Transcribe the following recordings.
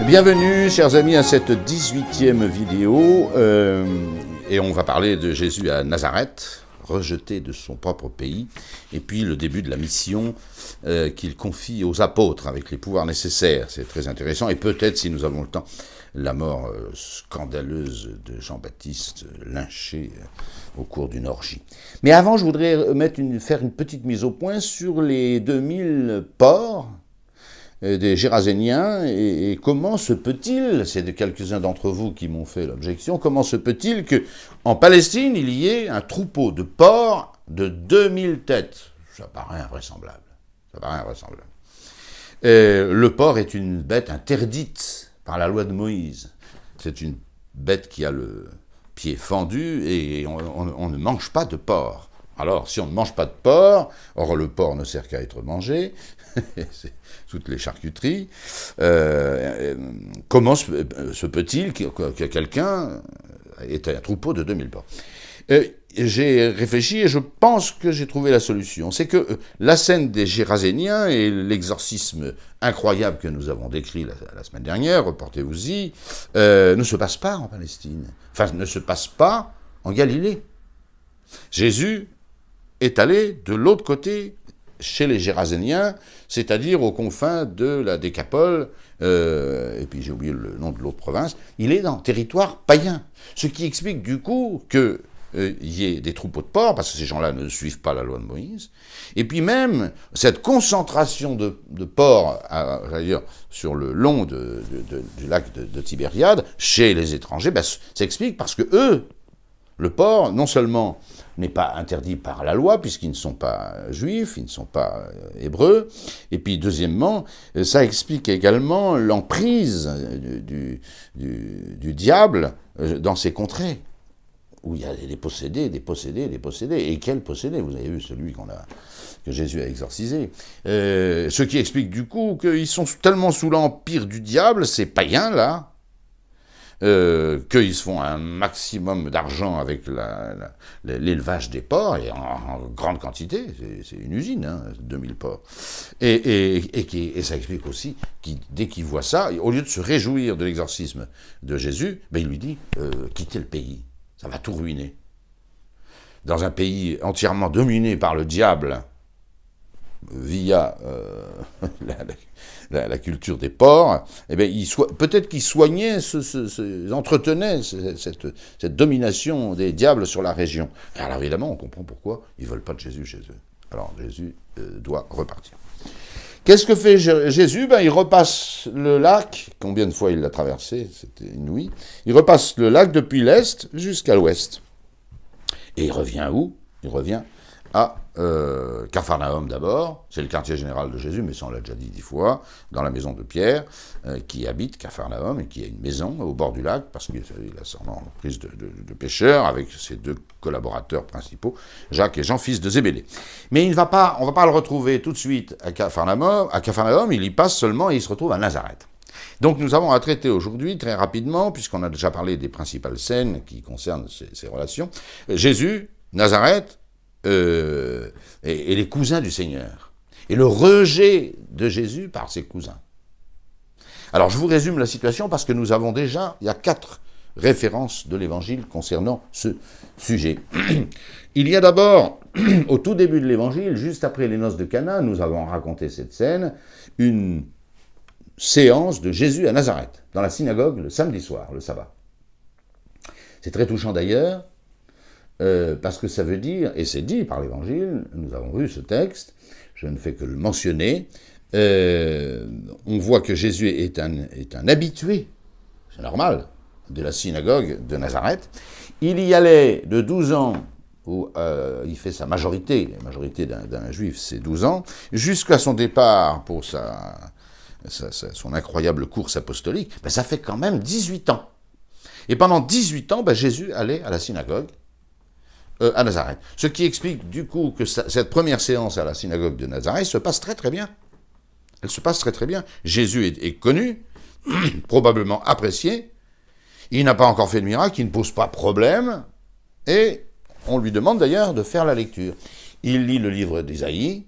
Bienvenue, chers amis, à cette 18e vidéo. Et on va parler de Jésus à Nazareth, rejeté de son propre pays, et puis le début de la mission qu'il confie aux apôtres avec les pouvoirs nécessaires. C'est très intéressant. Et peut-être, si nous avons le temps, la mort scandaleuse de Jean-Baptiste, lynché au cours d'une orgie. Mais avant, je voudrais faire une petite mise au point sur les 2000 porcs des Géraséniens, et comment se peut-il, c'est de quelques-uns d'entre vous qui m'ont fait l'objection, comment se peut-il qu'en Palestine, il y ait un troupeau de porcs de 2000 têtes? Ça paraît invraisemblable. Ça paraît invraisemblable. Le porc est une bête interdite par la loi de Moïse. C'est une bête qui a le pied fendu et on ne mange pas de porc. Alors, si on ne mange pas de porc, or le porc ne sert qu'à être mangé, c'est toutes les charcuteries, comment se peut-il que quelqu'un ait un troupeau de 2000 porcs? J'ai réfléchi et je pense que j'ai trouvé la solution. C'est que la scène des Géraséniens et l'exorcisme incroyable que nous avons décrit la semaine dernière, reportez-vous-y, ne se passe pas en Palestine. Enfin, ne se passe pas en Galilée. Jésus est allé de l'autre côté, chez les Géraséniens, c'est-à-dire aux confins de la Décapole, et puis j'ai oublié le nom de l'autre province. Il est dans le territoire païen, ce qui explique du coup qu'il y ait des troupeaux de porcs, parce que ces gens-là ne suivent pas la loi de Moïse, et puis même cette concentration de porcs, sur le long du lac de Tibériade, chez les étrangers, s'explique parce que eux, le porc, non seulement n'est pas interdit par la loi, puisqu'ils ne sont pas juifs, ils ne sont pas hébreux, et puis deuxièmement, ça explique également l'emprise du diable dans ces contrées, où il y a des possédés, des possédés, des possédés. Et quels possédés? Vous avez vu celui que Jésus a exorcisé. Ce qui explique du coup qu'ils sont tellement sous l'empire du diable, ces païens-là, qu'ils se font un maximum d'argent avec l'élevage des porcs, et en grande quantité, c'est une usine, 2000 porcs. Et ça explique aussi, dès qu'il voit ça, au lieu de se réjouir de l'exorcisme de Jésus, il lui dit quittez le pays, ça va tout ruiner. Dans un pays entièrement dominé par le diable, via la culture des porcs, peut-être qu'ils soignaient, entretenaient cette domination des diables sur la région. Et alors évidemment, on comprend pourquoi ils ne veulent pas de Jésus chez eux. Alors Jésus doit repartir. Qu'est-ce que fait Jésus? Il repasse le lac, combien de fois il l'a traversé, c'était inouï, il repasse le lac depuis l'est jusqu'à l'ouest. Et il revient où? Il revient à Capharnaüm d'abord, c'est le quartier général de Jésus, mais ça on l'a déjà dit 10 fois, dans la maison de Pierre, qui habite Capharnaüm et qui a une maison au bord du lac, parce qu'il a son prise de pêcheur avec ses deux collaborateurs principaux, Jacques et Jean, fils de Zébédée. Mais on ne va pas le retrouver tout de suite à Capharnaüm, il y passe seulement et il se retrouve à Nazareth. Donc nous avons à traiter aujourd'hui, très rapidement, puisqu'on a déjà parlé des principales scènes qui concernent ces relations, Jésus, Nazareth, et les cousins du Seigneur, et le rejet de Jésus par ses cousins. Alors je vous résume la situation parce que nous avons déjà, il y a 4 références de l'Évangile concernant ce sujet. Il y a d'abord, au tout début de l'Évangile, juste après les noces de Cana, nous avons raconté cette scène, une séance de Jésus à Nazareth, dans la synagogue le samedi soir, le sabbat. C'est très touchant d'ailleurs, parce que ça veut dire, et c'est dit par l'Évangile, nous avons vu ce texte, je ne fais que le mentionner, on voit que Jésus est un habitué, c'est normal, de la synagogue de Nazareth. Il y allait de 12 ans, où il fait sa majorité, la majorité d'un juif c'est 12 ans, jusqu'à son départ pour son incroyable course apostolique, ça fait quand même 18 ans. Et pendant 18 ans, Jésus allait à la synagogue, à Nazareth. Ce qui explique du coup que cette première séance à la synagogue de Nazareth se passe très très bien. Elle se passe très très bien. Jésus est connu, probablement apprécié, il n'a pas encore fait de miracle, il ne pose pas problème, et on lui demande d'ailleurs de faire la lecture. Il lit le livre d'Ésaïe,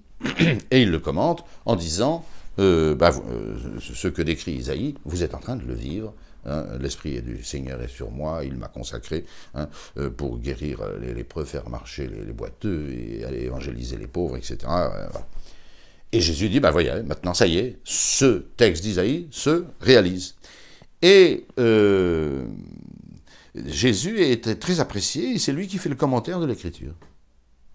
et il le commente en disant ce que décrit Isaïe, vous êtes en train de le vivre. Hein, l'Esprit du Seigneur est sur moi, il m'a consacré pour guérir les lépreux, faire marcher les boiteux et aller évangéliser les pauvres, etc. Voilà. Et Jésus dit, voyez, maintenant ça y est, ce texte d'Isaïe se réalise. Et Jésus était très apprécié, et c'est lui qui fait le commentaire de l'Écriture.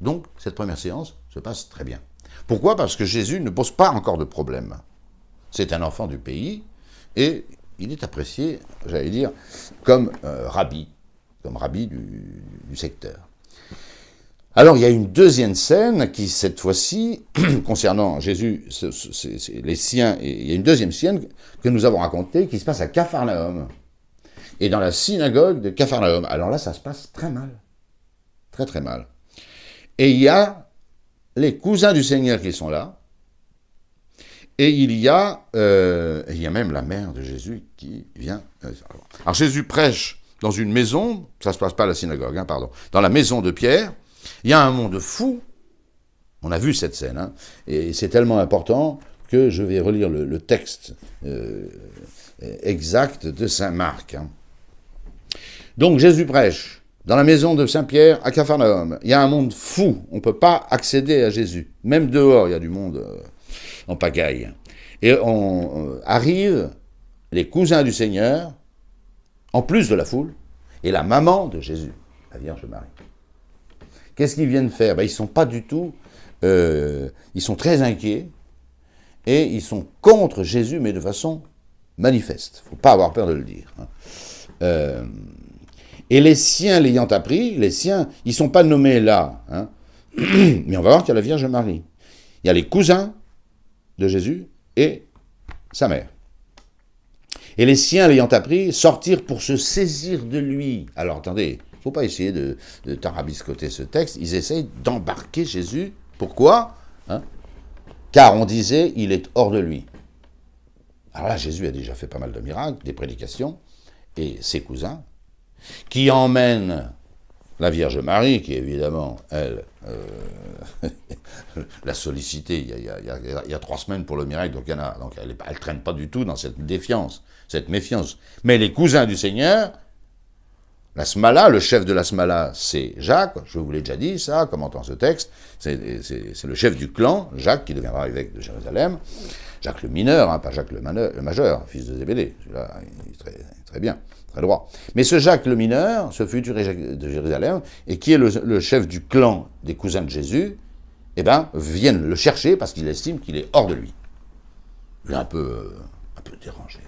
Donc, cette première séance se passe très bien. Pourquoi? Parce que Jésus ne pose pas encore de problème. C'est un enfant du pays, et il est apprécié, j'allais dire, comme rabbi du secteur. Alors, il y a une deuxième scène qui, cette fois-ci, concernant Jésus, les siens, et il y a une deuxième scène que nous avons racontée qui se passe à Capharnaüm, et dans la synagogue de Capharnaüm. Alors là, ça se passe très mal, très très mal. Et il y a les cousins du Seigneur qui sont là, et il y a même la mère de Jésus qui vient. Alors Jésus prêche dans une maison, ça ne se passe pas à la synagogue, dans la maison de Pierre. Il y a un monde fou, on a vu cette scène, et c'est tellement important que je vais relire le texte exact de saint Marc. Donc Jésus prêche dans la maison de Saint-Pierre à Capharnaüm. Il y a un monde fou, on ne peut pas accéder à Jésus. Même dehors, il y a du monde en pagaille. Et arrivent les cousins du Seigneur, en plus de la foule, et la maman de Jésus, la Vierge Marie. Qu'est-ce qu'ils viennent faire? Ils sont pas du tout... ils sont très inquiets, et ils sont contre Jésus, mais de façon manifeste. Il ne faut pas avoir peur de le dire. Et les siens l'ayant appris, les siens, ils ne sont pas nommés là. Mais on va voir qu'il y a la Vierge Marie. Il y a les cousins de Jésus et sa mère. Et les siens l'ayant appris, sortirent pour se saisir de lui. Alors attendez, il ne faut pas essayer de tarabiscoter ce texte. Ils essayent d'embarquer Jésus. Pourquoi? Car on disait, il est hors de lui. Alors là, Jésus a déjà fait pas mal de miracles, des prédications, et ses cousins, qui emmènent la Vierge Marie, qui évidemment, elle, l'a sollicité il y a 3 semaines pour le miracle, donc elle ne traîne pas du tout dans cette défiance, cette méfiance. Mais les cousins du Seigneur, la Smala, le chef de la Smala, c'est Jacques, je vous l'ai déjà dit ça, commentant ce texte, c'est le chef du clan, Jacques, qui deviendra évêque de Jérusalem, Jacques le mineur, pas Jacques le majeur, fils de Zébédée, celui-là, il est très bien. Très droit. Mais ce Jacques le mineur, ce futur évêque de Jérusalem, et qui est le chef du clan des cousins de Jésus, viennent le chercher parce qu'il estime qu'il est hors de lui. Il est un peu dérangé.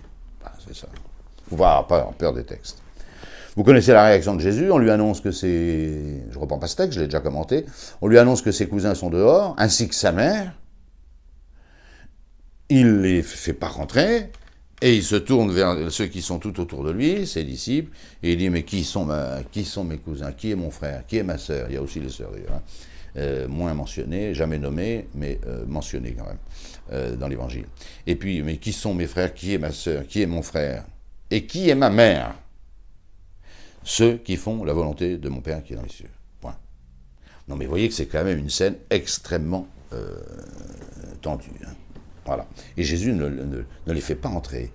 C'est ça. Il ne faut pas avoir peur des textes. Vous connaissez la réaction de Jésus, on lui annonce que je ne reprends pas ce texte, je l'ai déjà commenté, on lui annonce que ses cousins sont dehors, ainsi que sa mère. Il ne les fait pas rentrer. Et il se tourne vers ceux qui sont tout autour de lui, ses disciples, et il dit, mais qui sont mes cousins? Qui est mon frère? Qui est ma sœur? Il y a aussi les sœurs d'ailleurs, moins mentionnées, jamais nommées, mais mentionnées quand même, dans l'Évangile. Et puis, mais qui sont mes frères? Qui est ma sœur? Qui est mon frère? Et qui est ma mère? Ceux qui font la volonté de mon Père qui est dans les cieux. Point. Non mais vous voyez que c'est quand même une scène extrêmement tendue. Voilà. Et Jésus ne les fait pas entrer.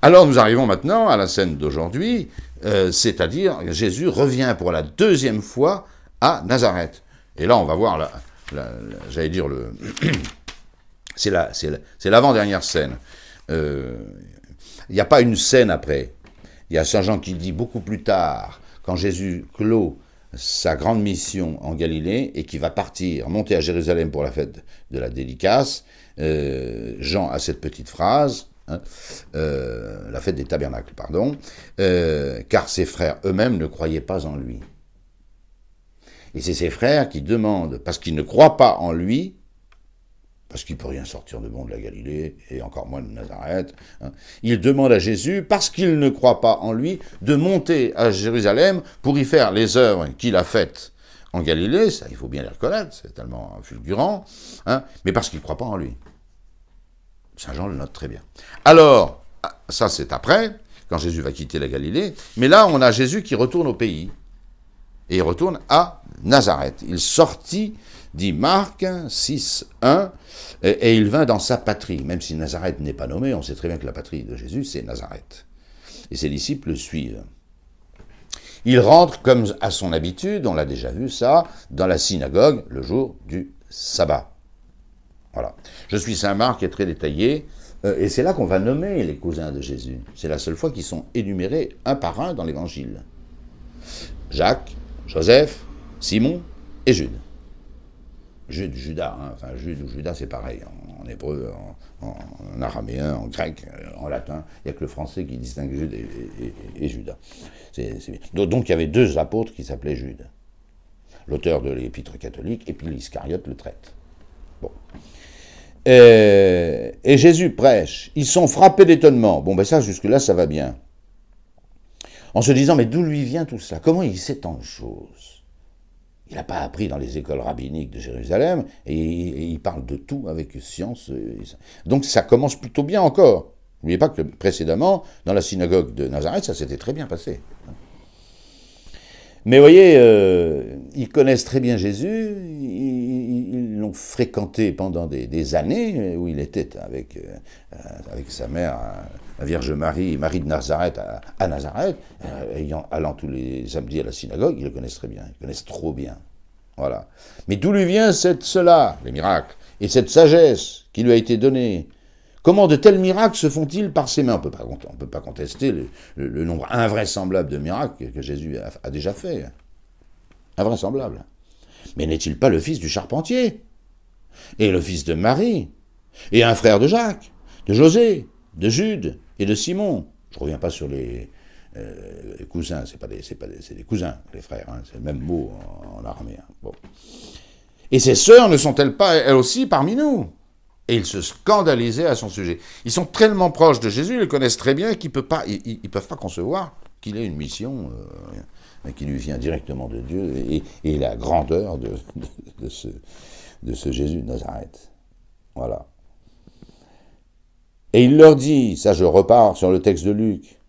Alors nous arrivons maintenant à la scène d'aujourd'hui, c'est-à-dire Jésus revient pour la 2e fois à Nazareth. Et là on va voir, j'allais dire, c'est l'avant-dernière scène. Il n'y a pas une scène après. Il y a Saint Jean qui dit beaucoup plus tard, quand Jésus clôt sa grande mission en Galilée et qui va partir, monter à Jérusalem pour la fête de la dédicace, Jean a cette petite phrase, la fête des tabernacles, pardon, car ses frères eux-mêmes ne croyaient pas en lui. Et c'est ses frères qui demandent, parce qu'ils ne croient pas en lui, parce qu'il ne peut rien sortir de bon de la Galilée, et encore moins de Nazareth, ils demandent à Jésus, parce qu'ils ne croient pas en lui, de monter à Jérusalem pour y faire les œuvres qu'il a faites en Galilée, ça il faut bien les reconnaître, c'est tellement fulgurant, mais parce qu'ils ne croient pas en lui. Saint Jean le note très bien. Alors, ça c'est après, quand Jésus va quitter la Galilée, mais là on a Jésus qui retourne au pays, et il retourne à Nazareth. Il sortit dit Marc 6, 1, et il vint dans sa patrie. Même si Nazareth n'est pas nommé, on sait très bien que la patrie de Jésus, c'est Nazareth. Et ses disciples le suivent. Il rentre, comme à son habitude, on l'a déjà vu ça, dans la synagogue le jour du sabbat. Voilà. Je suis Saint Marc, qui est très détaillé, et c'est là qu'on va nommer les cousins de Jésus. C'est la seule fois qu'ils sont énumérés un par un dans l'Évangile. Jacques, Joseph, Simon et Jude. Judas, hein. Enfin Jude ou Judas c'est pareil, en hébreu, en araméen, en grec, en latin, il n'y a que le français qui distingue Jude et Judas. Donc il y avait deux apôtres qui s'appelaient Jude, l'auteur de l'épître catholique, et puis l'Iscariote le traite. Bon. Et Jésus prêche, ils sont frappés d'étonnement. Bon ben ça jusque-là ça va bien. En se disant mais d'où lui vient tout cela? Comment il sait tant de choses? Il n'a pas appris dans les écoles rabbiniques de Jérusalem, et il parle de tout avec science. Donc ça commence plutôt bien encore. N'oubliez pas que précédemment, dans la synagogue de Nazareth, ça s'était très bien passé. Mais vous voyez, ils connaissent très bien Jésus, ils l'ont fréquenté pendant des années, où il était avec sa mère, la Vierge Marie, Marie de Nazareth, à Nazareth, allant tous les samedis à la synagogue, ils le connaissent très bien, ils le connaissent trop bien. Voilà. Mais d'où lui vient cela, les miracles, et cette sagesse qui lui a été donnée? Comment de tels miracles se font-ils par ses mains? On ne peut pas contester le nombre invraisemblable de miracles que Jésus a déjà fait. Invraisemblable. Mais n'est-il pas le fils du charpentier? Et le fils de Marie? Et un frère de Jacques, de José, de Jude et de Simon? Je ne reviens pas sur les cousins, c'est des cousins, les frères, hein, c'est le même mot en araméen. Bon. Et ses sœurs ne sont-elles pas, elles aussi, parmi nous? Et ils se scandalisaient à son sujet. Ils sont tellement proches de Jésus, ils le connaissent très bien, qu'ils ne peuvent pas concevoir qu'il ait une mission qui lui vient directement de Dieu, et la grandeur de ce Jésus de Nazareth. Voilà. Et il leur dit, ça je repars sur le texte de Luc,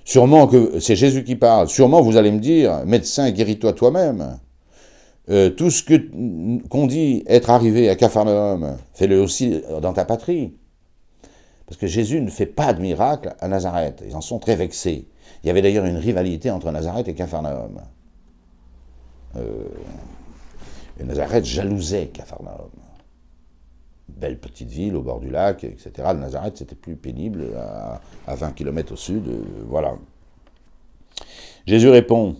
sûrement que c'est Jésus qui parle, sûrement vous allez me dire, médecin, guéris-toi toi-même. Tout ce qu'on dit être arrivé à Capharnaüm, fais-le aussi dans ta patrie. Parce que Jésus ne fait pas de miracle à Nazareth. Ils en sont très vexés. Il y avait d'ailleurs une rivalité entre Nazareth et Capharnaüm. Et Nazareth jalousait Capharnaüm. Belle petite ville au bord du lac, etc. Nazareth, c'était plus pénible, à 20 km au sud. Voilà. Jésus répond.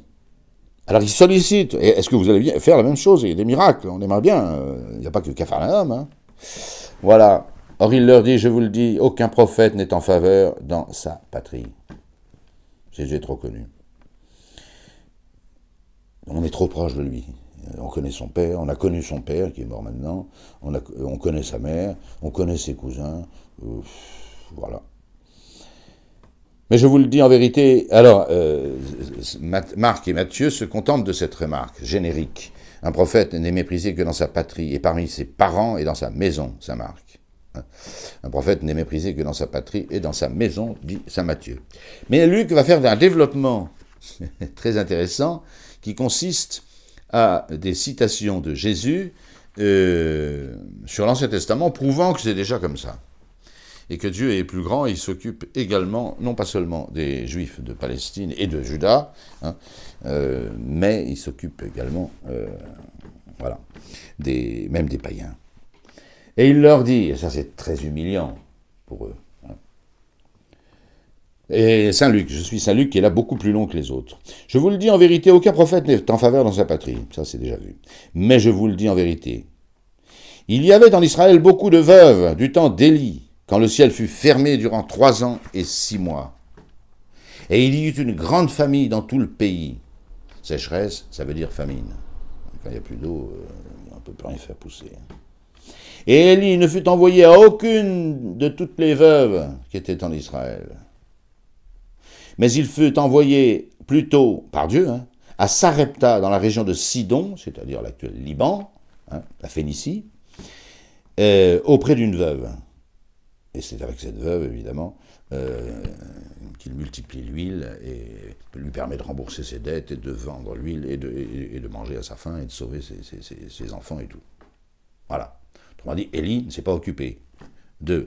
Alors il sollicite, est-ce que vous allez faire la même chose? Il y a des miracles, on aimerait bien, il n'y a pas que Capharnaüm. Hein. Voilà. Or il leur dit, je vous le dis, aucun prophète n'est en faveur dans sa patrie. Jésus est trop connu. On est trop proche de lui. On connaît son père, on a connu son père qui est mort maintenant, on connaît sa mère, on connaît ses cousins, voilà. Mais je vous le dis en vérité, alors, Marc et Matthieu se contentent de cette remarque générique. Un prophète n'est méprisé que dans sa patrie, et parmi ses parents et dans sa maison, Saint Marc. Un prophète n'est méprisé que dans sa patrie et dans sa maison, dit Saint Matthieu. Mais Luc va faire un développement très intéressant qui consiste à des citations de Jésus sur l'Ancien Testament, prouvant que c'est déjà comme ça. Et que Dieu est plus grand, il s'occupe également, non pas seulement des Juifs de Palestine et de Juda, hein, mais il s'occupe également, voilà, même des païens. Et il leur dit, et ça c'est très humiliant pour eux, hein, et Saint Luc, je suis Saint Luc qui est là beaucoup plus long que les autres. Je vous le dis en vérité, aucun prophète n'est en faveur dans sa patrie, ça c'est déjà vu. Mais je vous le dis en vérité, il y avait en Israël beaucoup de veuves du temps d'Élie, quand le ciel fut fermé durant 3 ans et 6 mois. Et il y eut une grande famine dans tout le pays. Sécheresse, ça veut dire famine. Quand il n'y a plus d'eau, on ne peut plus rien faire pousser. Et Élie ne fut envoyé à aucune de toutes les veuves qui étaient en Israël. Mais il fut envoyé plutôt, par Dieu, hein, à Sarepta, dans la région de Sidon, c'est-à-dire l'actuel Liban, hein, la Phénicie, auprès d'une veuve. Et c'est avec cette veuve, évidemment, qu'il multiplie l'huile et lui permet de rembourser ses dettes et de vendre l'huile et de manger à sa faim et de sauver ses enfants et tout. Voilà. Autrement dit, Élie ne s'est pas occupé d'un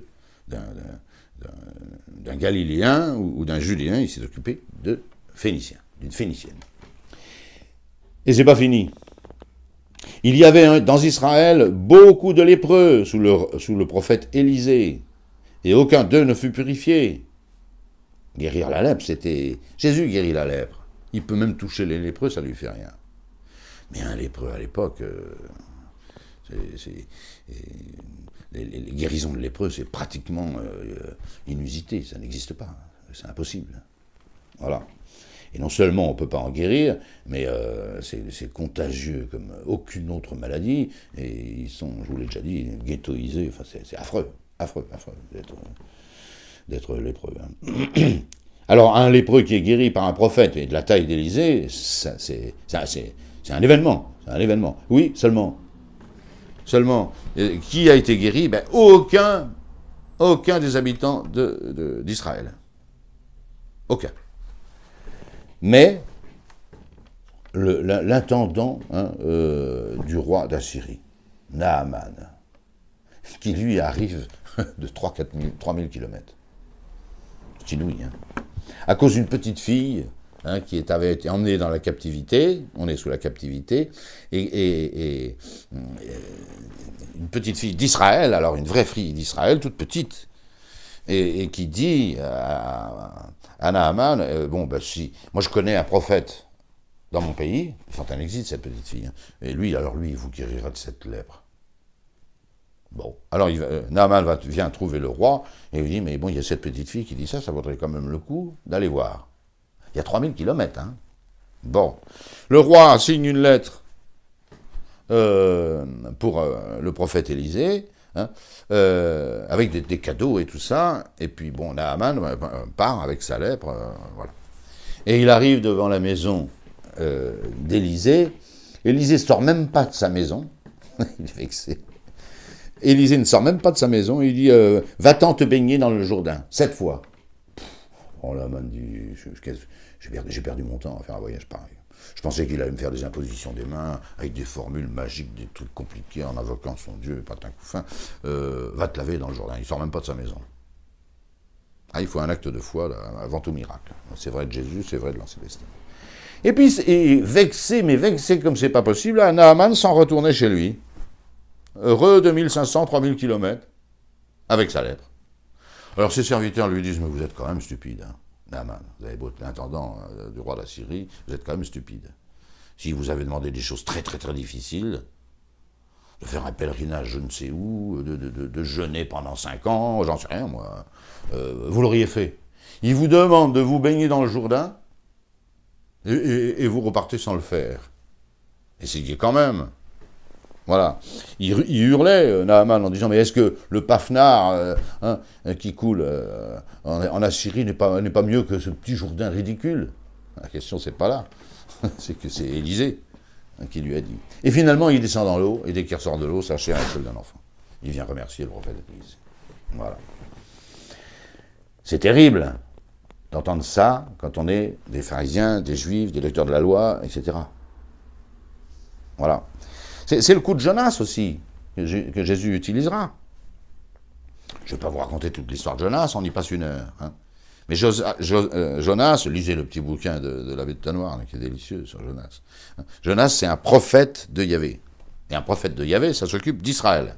Galiléen ou d'un Judéen, il s'est occupé de Phénicien, d'une Phénicienne. Et c'est pas fini. Il y avait dans Israël beaucoup de lépreux sous le prophète Élisée, et aucun d'eux ne fut purifié. Guérir la lèpre, c'était... Jésus guérit la lèpre. Il peut même toucher les lépreux, ça ne lui fait rien. Mais un lépreux à l'époque, les guérisons de lépreux, c'est pratiquement inusité, ça n'existe pas, c'est impossible. Voilà. Et non seulement on ne peut pas en guérir, mais c'est contagieux comme aucune autre maladie, et ils sont, je vous l'ai déjà dit, ghettoisés, enfin c'est affreux d'être lépreux. Hein. Alors un lépreux qui est guéri par un prophète et de la taille d'Élisée, c'est un événement, Oui, seulement, qui a été guéri? Ben, aucun des habitants d'Israël. Aucun. Mais l'intendant du roi d'Assyrie, Naaman, qui lui arrive de 3000 km. C'est inouï, hein. À cause d'une petite fille qui avait été emmenée dans la captivité, on est sous la captivité, et une petite fille d'Israël, alors une vraie fille d'Israël, toute petite, et qui dit à Naaman, bon, ben si, moi je connais un prophète dans mon pays, Fontaine existe cette petite fille, hein, et lui, il vous guérira de cette lèpre. Bon, alors Naaman vient trouver le roi, et il lui dit, mais bon, il y a cette petite fille qui dit ça vaudrait quand même le coup d'aller voir. Il y a 3000 km, hein. Bon, le roi signe une lettre pour le prophète Élisée, hein, avec des cadeaux et tout ça, et puis bon, Naaman part avec sa lèpre, voilà. Et il arrive devant la maison d'Élisée. Élisée ne sort même pas de sa maison, il est vexé. Élisée ne sort même pas de sa maison, il dit va-t'en te baigner dans le Jourdain, 7 fois. Oh là, man dit, j'ai perdu mon temps à faire un voyage pareil. Je pensais qu'il allait me faire des impositions des mains, avec des formules magiques, des trucs compliqués, en invoquant son Dieu, patin couffin. Va te laver dans le Jourdain, il ne sort même pas de sa maison. Ah, il faut un acte de foi là, avant tout miracle. C'est vrai de Jésus, c'est vrai de l'Ancien Testament. Et puis, vexé comme c'est pas possible, Naaman s'en retournait chez lui. Heureux de 1500, 3000 km, avec sa lèpre. Alors ses serviteurs lui disent, mais vous êtes quand même stupide, hein, Naaman. Vous avez beau être l'intendant du roi d'Assyrie, vous êtes quand même stupide. Si vous avez demandé des choses très très très difficiles, de faire un pèlerinage je ne sais où, de jeûner pendant 5 ans, j'en sais rien moi, vous l'auriez fait. Il vous demande de vous baigner dans le Jourdain, et vous repartez sans le faire. Essayez quand même. Voilà. Il hurlait, Naaman, en disant, mais est-ce que le Pafnar qui coule en Assyrie n'est pas mieux que ce petit Jourdain ridicule? La question, c'est pas là. C'est que c'est Élisée qui lui a dit. Et finalement, il descend dans l'eau, et dès qu'il ressort de l'eau, sa chair est celle d'un enfant. Il vient remercier le prophète Élisée. Voilà. C'est terrible d'entendre ça quand on est des pharisiens, des juifs, des lecteurs de la loi, etc. Voilà. C'est le coup de Jonas aussi, que Jésus utilisera. Je ne vais pas vous raconter toute l'histoire de Jonas, on y passe 1 heure. Hein. Mais Jonas, lisez le petit bouquin de l'abbé de Tanoir, qui est délicieux sur Jonas. Jonas, c'est un prophète de Yahvé. Et un prophète de Yahvé, ça s'occupe d'Israël.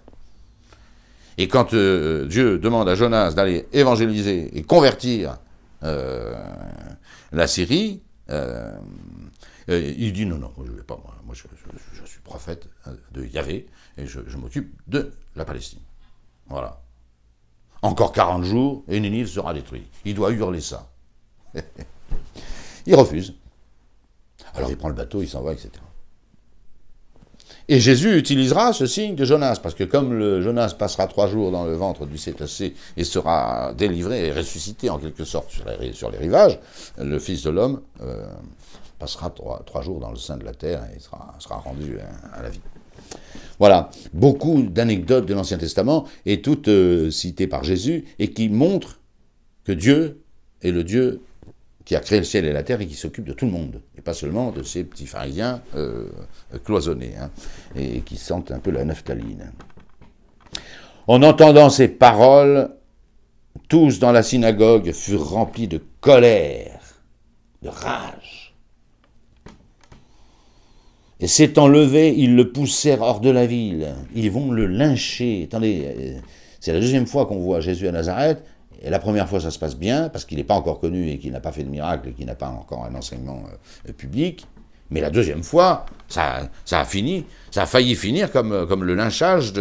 Et quand Dieu demande à Jonas d'aller évangéliser et convertir la Syrie, il dit non, je ne vais pas, moi je suis prophète de Yahvé, et je m'occupe de la Palestine. Voilà. Encore 40 jours, et Ninive sera détruit. Il doit hurler ça. Il refuse. Alors il prend le bateau, il s'en va, etc. Et Jésus utilisera ce signe de Jonas, parce que comme le Jonas passera 3 jours dans le ventre du cétacé et sera délivré et ressuscité en quelque sorte sur les rivages, le Fils de l'homme passera 3 jours dans le sein de la terre et sera rendu à la vie. Voilà, beaucoup d'anecdotes de l'Ancien Testament, et toutes citées par Jésus, et qui montrent que Dieu est le Dieu qui a créé le ciel et la terre et qui s'occupe de tout le monde, et pas seulement de ces petits pharisiens cloisonnés, hein, et qui sentent un peu la naphtaline. En entendant ces paroles, tous dans la synagogue furent remplis de colère, de rage. Et s'étant levés, ils le poussèrent hors de la ville. Ils vont le lyncher. Attendez, c'est la deuxième fois qu'on voit Jésus à Nazareth. Et la première fois, ça se passe bien, parce qu'il n'est pas encore connu et qu'il n'a pas fait de miracle et qu'il n'a pas encore un enseignement public. Mais la deuxième fois, ça a failli finir comme le lynchage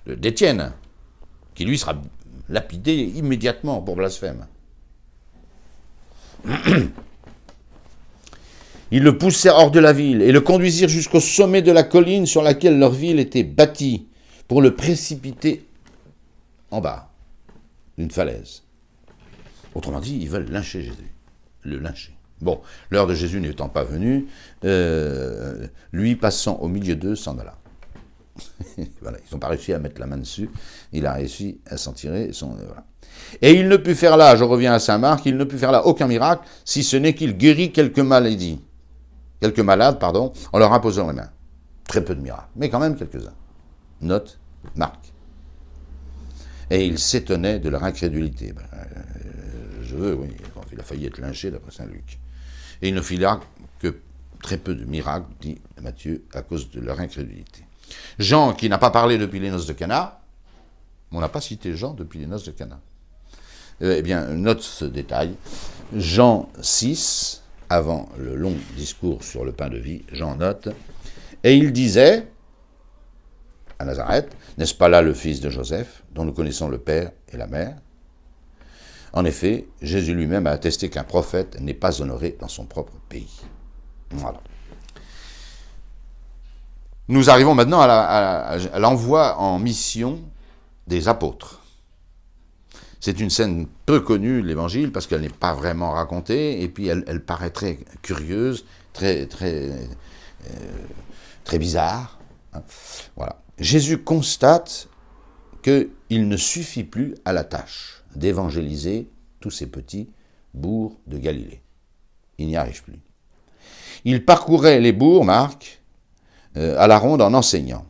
d'Étienne, qui lui sera lapidé immédiatement pour blasphème. Ils le poussèrent hors de la ville et le conduisirent jusqu'au sommet de la colline sur laquelle leur ville était bâtie, pour le précipiter en bas d'une falaise. Autrement dit, ils veulent lyncher Jésus, le lyncher. Bon, l'heure de Jésus n'étant pas venue, lui passant au milieu d'eux s'en alla. Voilà, ils n'ont pas réussi à mettre la main dessus, il a réussi à s'en tirer. Voilà. Et il ne put faire là, je reviens à saint Marc, il ne put faire là aucun miracle, si ce n'est qu'il guérit quelques malades, en leur imposant les mains. Très peu de miracles, mais quand même quelques-uns. Note Marc. Et il s'étonnait de leur incrédulité. Oui, il a failli être lynché d'après saint Luc. Et il ne fit là que très peu de miracles, dit Matthieu, à cause de leur incrédulité. Jean, qui n'a pas parlé depuis les noces de Cana, on n'a pas cité Jean depuis les noces de Cana. Eh bien, note ce détail. Jean 6, avant le long discours sur le pain de vie, Jean note, et il disait, à Nazareth, n'est-ce pas là le fils de Joseph, dont nous connaissons le père et la mère? En effet, Jésus lui-même a attesté qu'un prophète n'est pas honoré dans son propre pays. Voilà. Nous arrivons maintenant à l'envoi en mission des apôtres. C'est une scène peu connue de l'Évangile parce qu'elle n'est pas vraiment racontée et puis elle paraît très curieuse, très bizarre. Hein. Voilà. Jésus constate qu'il ne suffit plus à la tâche d'évangéliser tous ces petits bourgs de Galilée. Il n'y arrive plus. Il parcourait les bourgs, Marc, à la ronde en enseignant.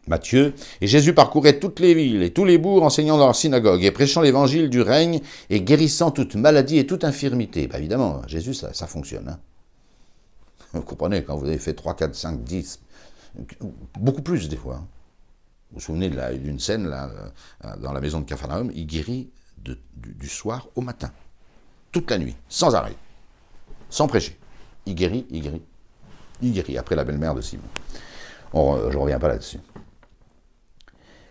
Matthieu, et Jésus parcourait toutes les villes et tous les bourgs enseignant dans leur synagogue et prêchant l'évangile du règne et guérissant toute maladie et toute infirmité. Ben évidemment, Jésus, ça fonctionne. Hein. Vous comprenez, quand vous avez fait 3, 4, 5, 10, beaucoup plus des fois. Hein. Vous vous souvenez d'une scène là, dans la maison de Capharnaüm, il guérit du soir au matin, toute la nuit, sans arrêt, sans prêcher. Il guérit. Après la belle-mère de Simon. Je ne reviens pas là-dessus.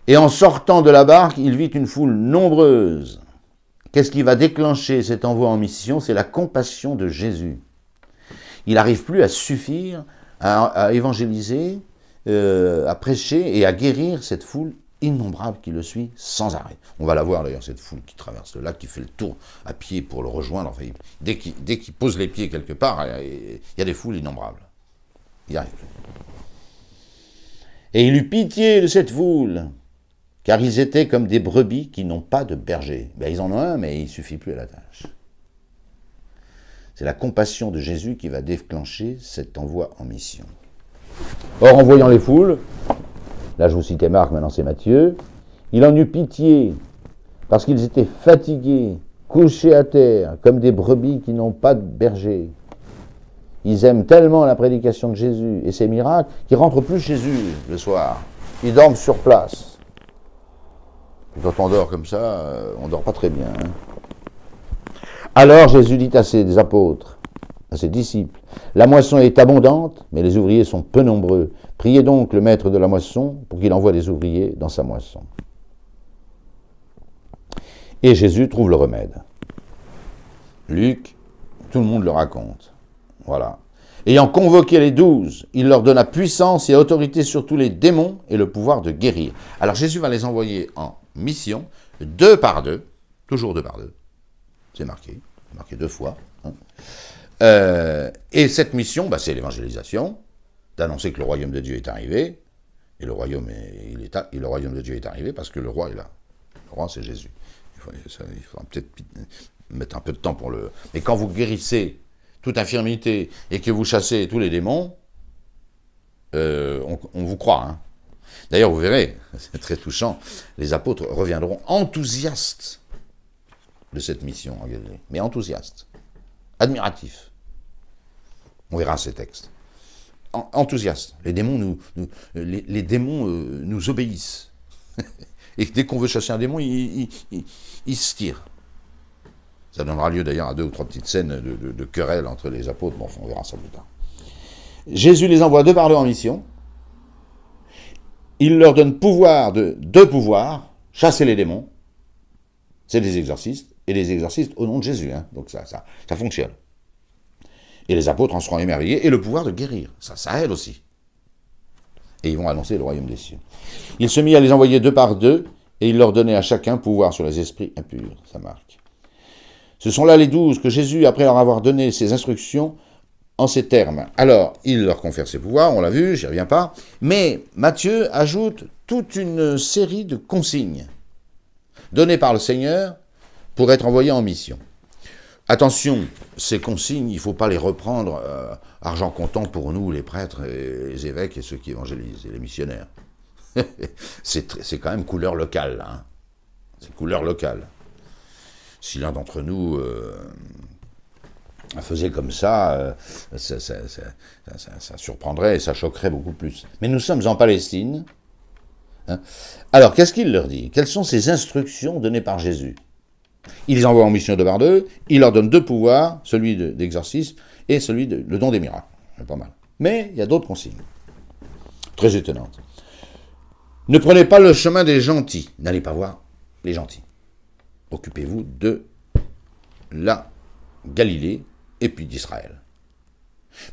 Et en sortant de la barque, il vit une foule nombreuse. Qu'est-ce qui va déclencher cet envoi en mission? C'est la compassion de Jésus. Il n'arrive plus à suffire à évangéliser, à prêcher et à guérir cette foule innombrable qui le suit sans arrêt. On va la voir d'ailleurs, cette foule qui traverse le lac, qui fait le tour à pied pour le rejoindre. Enfin, dès qu'il pose les pieds quelque part, il y a des foules innombrables. Il n'y arrive plus. Et il eut pitié de cette foule, car ils étaient comme des brebis qui n'ont pas de berger. Ben, ils en ont un, mais il ne suffit plus à la tâche. C'est la compassion de Jésus qui va déclencher cet envoi en mission. Or, en voyant les foules, là je vous citais Marc, maintenant c'est Matthieu, il en eut pitié, parce qu'ils étaient fatigués, couchés à terre, comme des brebis qui n'ont pas de berger. Ils aiment tellement la prédication de Jésus et ses miracles qu'ils ne rentrent plus chez eux le soir. Ils dorment sur place. Quand on dort comme ça, on ne dort pas très bien. Hein. Alors Jésus dit à ses apôtres, à ses disciples, « La moisson est abondante, mais les ouvriers sont peu nombreux. Priez donc le maître de la moisson pour qu'il envoie des ouvriers dans sa moisson. » Et Jésus trouve le remède. Luc, tout le monde le raconte. Voilà. Ayant convoqué les 12, il leur donna puissance et autorité sur tous les démons et le pouvoir de guérir. Alors Jésus va les envoyer en mission, 2 par 2, toujours 2 par 2. C'est marqué 2 fois. Hein. Et cette mission, c'est l'évangélisation, d'annoncer que le royaume de Dieu est arrivé. Et le royaume de Dieu est arrivé parce que le roi est là. Le roi, c'est Jésus. Il il faudra peut-être mettre un peu de temps pour le... Mais quand vous guérissez toute infirmité et que vous chassez tous les démons, on vous croit. Hein. D'ailleurs, vous verrez, c'est très touchant, les apôtres reviendront enthousiastes de cette mission en Galilée. Mais enthousiastes, admiratifs. On verra ces textes. Enthousiastes. Les démons les démons nous obéissent. Et dès qu'on veut chasser un démon, il se tire. Ça donnera lieu d'ailleurs à 2 ou 3 petites scènes de querelles entre les apôtres. Bon, on verra ça plus tard. Jésus les envoie 2 par 2 en mission. Il leur donne deux pouvoirs, chasser les démons. C'est des exorcistes. Et des exorcistes au nom de Jésus. Hein. Donc ça fonctionne. Et les apôtres en seront émerveillés. Et le pouvoir de guérir. Ça aide aussi. Et ils vont annoncer le royaume des cieux. Il se mit à les envoyer 2 par 2, et il leur donnait à chacun pouvoir sur les esprits impurs. Ça marque. Ce sont là les 12 que Jésus, après leur avoir donné ses instructions, en ces termes. Alors, il leur confère ses pouvoirs, on l'a vu, j'y reviens pas, mais Matthieu ajoute toute une série de consignes données par le Seigneur pour être envoyés en mission. Attention, ces consignes, il ne faut pas les reprendre argent comptant pour nous, les prêtres, et les évêques et ceux qui évangélisent, et les missionnaires. C'est quand même couleur locale. Hein. C'est couleur locale. Si l'un d'entre nous faisait comme ça surprendrait et ça choquerait beaucoup plus. Mais nous sommes en Palestine. Hein. Alors, qu'est-ce qu'il leur dit? Quelles sont ces instructions données par Jésus? Il les envoie en mission 2 par 2, il leur donne 2 pouvoirs, celui d'exorcisme et celui le don des miracles. C'est pas mal. Mais il y a d'autres consignes. Très étonnantes. Ne prenez pas le chemin des gentils. N'allez pas voir les gentils. Occupez-vous de la Galilée et puis d'Israël.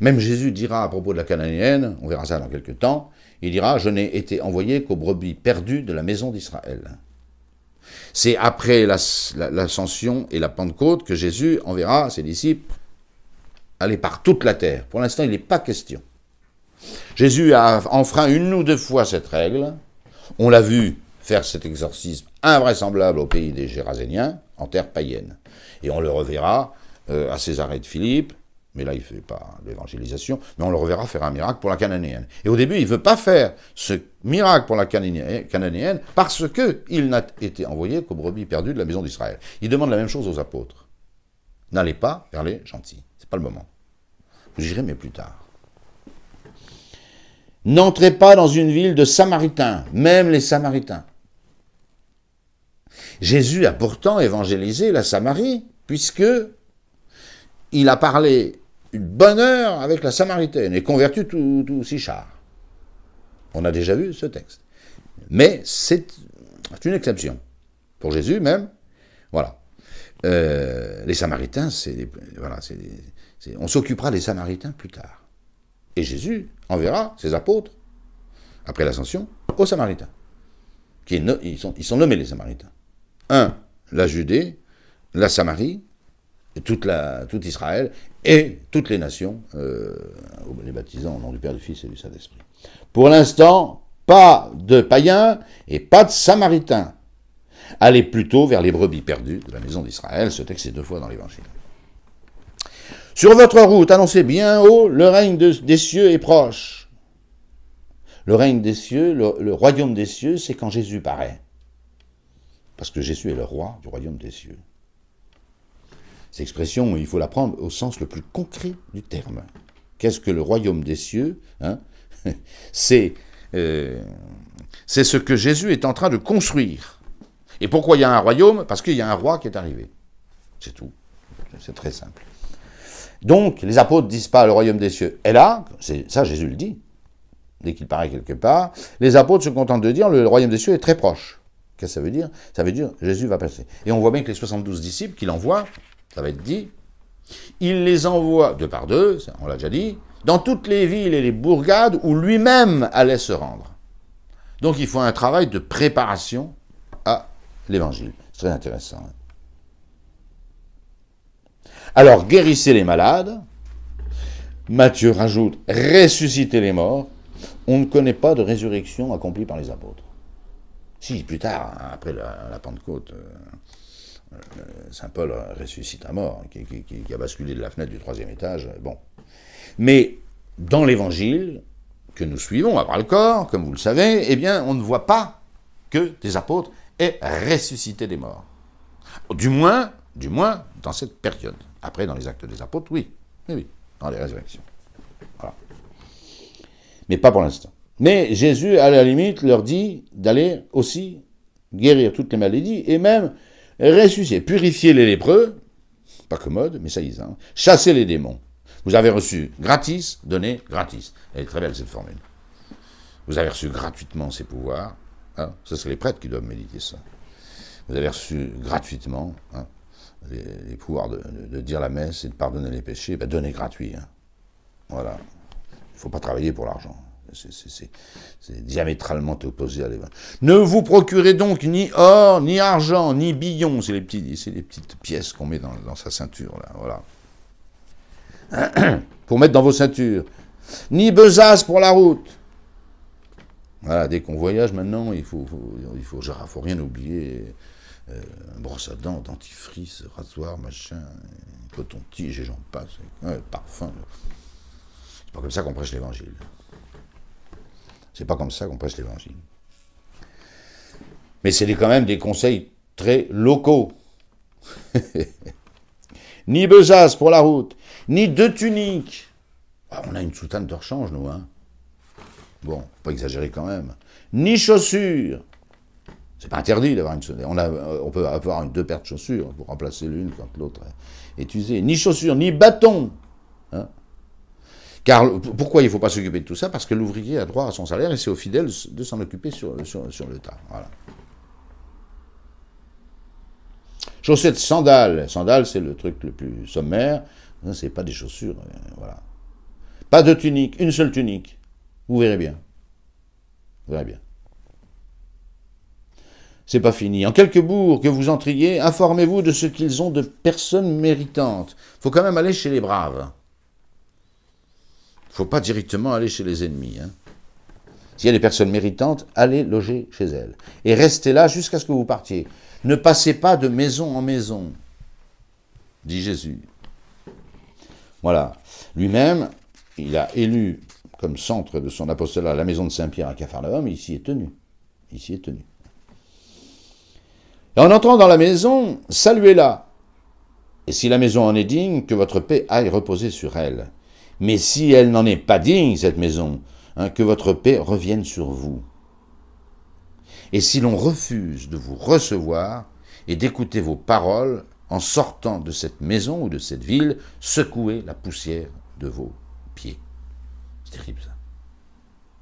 Même Jésus dira à propos de la Cananéenne, on verra ça dans quelques temps, il dira « Je n'ai été envoyé qu'aux brebis perdues de la maison d'Israël ». C'est après l'ascension et la Pentecôte que Jésus enverra ses disciples aller par toute la terre. Pour l'instant, il n'est pas question. Jésus a enfreint 1 ou 2 fois cette règle. On l'a vu faire cet exorcisme invraisemblable au pays des Géraséniens, en terre païenne. Et on le reverra à Césarée de Philippe, mais là il ne fait pas l'évangélisation, mais on le reverra faire un miracle pour la Cananéenne. Et au début, il ne veut pas faire ce miracle pour la Cananéenne parce qu'il n'a été envoyé qu'aux brebis perdues de la maison d'Israël. Il demande la même chose aux apôtres. N'allez pas vers les gentils, ce n'est pas le moment. Vous irez, mais plus tard. N'entrez pas dans une ville de Samaritains, même les Samaritains. Jésus a pourtant évangélisé la Samarie, puisque il a parlé une bonne heure avec la Samaritaine et converti tout Sichar. On a déjà vu ce texte. Mais c'est une exception. Pour Jésus même, voilà. Les Samaritains, on s'occupera des Samaritains plus tard. Et Jésus enverra ses apôtres, après l'ascension, aux Samaritains. Ils sont nommés les Samaritains. 1, la Judée, la Samarie, tout Israël, et toutes les nations, les baptisant au nom du Père, du Fils et du Saint-Esprit. Pour l'instant, pas de païens et pas de Samaritains. Allez plutôt vers les brebis perdues de la maison d'Israël. Ce texte est 2 fois dans l'Évangile. Sur votre route, annoncez bien haut, le règne des cieux est proche. Le règne des cieux, le royaume des cieux, c'est quand Jésus paraît. Parce que Jésus est le roi du royaume des cieux. Cette expression, il faut la prendre au sens le plus concret du terme. Qu'est-ce que le royaume des cieux, hein? C'est ce que Jésus est en train de construire. Et pourquoi il y a un royaume? Parce qu'il y a un roi qui est arrivé. C'est tout. C'est très simple. Donc, les apôtres ne disent pas le royaume des cieux est là, ça Jésus le dit, dès qu'il paraît quelque part. Les apôtres se contentent de dire le royaume des cieux est très proche. Qu'est-ce que ça veut dire? Ça veut dire Jésus va passer. Et on voit bien que les 72 disciples qu'il envoie, ça va être dit, il les envoie 2 par 2, on l'a déjà dit, dans toutes les villes et les bourgades où lui-même allait se rendre. Donc il faut un travail de préparation à l'évangile. C'est très intéressant. Alors, guérissez les malades. Matthieu rajoute, ressuscitez les morts. On ne connaît pas de résurrection accomplie par les apôtres. Si, plus tard, après la Pentecôte, Saint Paul ressuscite un mort, qui a basculé de la fenêtre du 3e étage. Bon. Mais dans l'évangile que nous suivons à bras-le-corps, comme vous le savez, eh bien, on ne voit pas que des apôtres aient ressuscité des morts. Du moins, dans cette période. Après, dans les actes des apôtres, oui, dans les résurrections. Voilà. Mais pas pour l'instant. Mais Jésus, à la limite, leur dit d'aller aussi guérir toutes les maladies et même ressusciter, purifier les lépreux, pas commode, mais ça y est, chasser les démons. Vous avez reçu gratis, donné gratis. Elle est très belle cette formule. Vous avez reçu gratuitement ces pouvoirs. Hein, ça, c'est les prêtres qui doivent méditer ça. Vous avez reçu gratuitement les pouvoirs de dire la messe et de pardonner les péchés. Ben, donnez gratuit. Hein. Voilà. Il ne faut pas travailler pour l'argent. C'est diamétralement opposé à l'évangile. Ne vous procurez donc ni or, ni argent, ni billons. C'est les petites pièces qu'on met dans sa ceinture. Là, voilà. Pour mettre dans vos ceintures. Ni besace pour la route. Voilà, dès qu'on voyage maintenant, il faut rien oublier. Brosse à dents, dentifrice, rasoir, machin, coton-tige et j'en passe. Parfum. C'est pas comme ça qu'on prêche l'évangile. C'est pas comme ça qu'on prêche l'évangile. Mais c'est quand même des conseils très locaux. Ni besace pour la route, ni 2 tuniques. Ah, on a une soutane de rechange, nous, hein. Bon, pas exagérer quand même. Ni chaussures. C'est pas interdit d'avoir une soutane. On peut avoir 2 paires de chaussures pour remplacer l'une quand l'autre est usée. Ni chaussures, ni bâtons. Hein. Car pourquoi il ne faut pas s'occuper de tout ça? Parce que l'ouvrier a droit à son salaire et c'est aux fidèles de s'en occuper sur le tas. Voilà. Chaussettes, sandales. Sandales, c'est le truc le plus sommaire. Ce n'est pas des chaussures. Voilà. Pas de tunique, une seule tunique. Vous verrez bien. Vous verrez bien. C'est pas fini. En quelques bourgs que vous entriez, informez-vous de ce qu'ils ont de personnes méritantes. Il faut quand même aller chez les braves. Il ne faut pas directement aller chez les ennemis. Hein. S'il y a des personnes méritantes, allez loger chez elles. Et restez là jusqu'à ce que vous partiez. Ne passez pas de maison en maison, dit Jésus. Voilà. Lui-même, il a élu comme centre de son apostolat la maison de Saint-Pierre à Capharnaüm, il s'y est tenu. Il s'y est tenu. Et en entrant dans la maison, saluez-la. Et si la maison en est digne, que votre paix aille reposer sur elle. Mais si elle n'en est pas digne, cette maison, que votre paix revienne sur vous. Et si l'on refuse de vous recevoir et d'écouter vos paroles, en sortant de cette maison ou de cette ville, secouez la poussière de vos pieds. C'est terrible ça.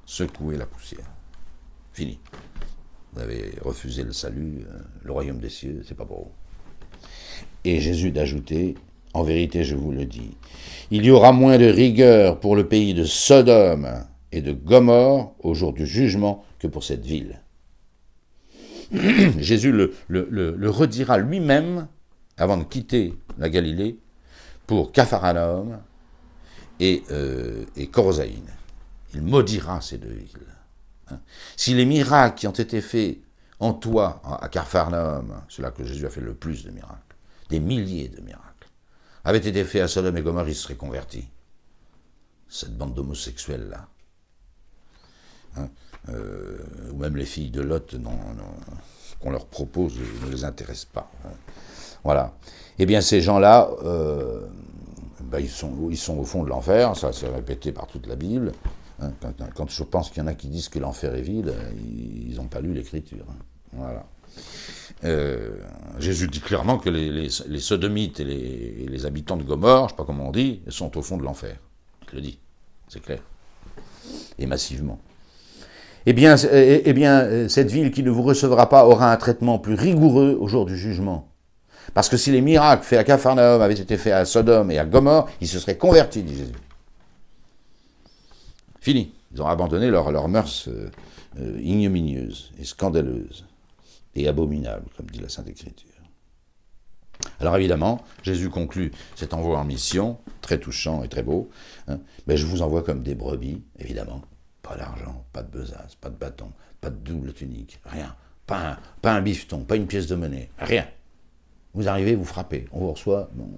Secouez la poussière. Fini. Vous avez refusé le salut, le royaume des cieux, c'est pas pour vous. Et Jésus d'ajouter, en vérité je vous le dis, il y aura moins de rigueur pour le pays de Sodome et de Gomorrhe au jour du jugement que pour cette ville. Jésus le redira lui-même avant de quitter la Galilée pour Capharnaüm et Corosaïne. Il maudira ces 2 villes. Si les miracles qui ont été faits en toi, à Capharnaüm, c'est là que Jésus a fait le plus de miracles, des milliers de miracles, avaient été faits à Sodome et Gomorrhe, ils seraient convertis. Cette bande d'homosexuels-là. Ou même les filles de Lot, qu'on leur propose, ne les intéresse pas. Voilà. Eh bien, ces gens-là, ils sont au fond de l'enfer, ça c'est répété par toute la Bible. Hein, quand je pense qu'il y en a qui disent que l'enfer est vide, ils n'ont pas lu l'Écriture. Hein. Voilà. Jésus dit clairement que les sodomites et les habitants de Gomorrhe, je ne sais pas comment on dit, sont au fond de l'enfer. Il le dit, c'est clair. Et massivement. Eh bien, cette ville qui ne vous recevra pas aura un traitement plus rigoureux au jour du jugement. Parce que si les miracles faits à Capharnaüm avaient été faits à Sodome et à Gomorrhe, ils se seraient convertis, dit Jésus. Fini. Ils ont abandonné leurs mœurs ignominieuses et scandaleuses et abominables, comme dit la Sainte Écriture. Alors évidemment, Jésus conclut cet envoi en mission, très touchant et très beau. Hein, mais je vous envoie comme des brebis, évidemment. Pas d'argent, pas de besace, pas de bâton, pas de double tunique, rien. Pas un bifton, pas une pièce de monnaie, rien. Vous arrivez, vous frappez, on vous reçoit, non,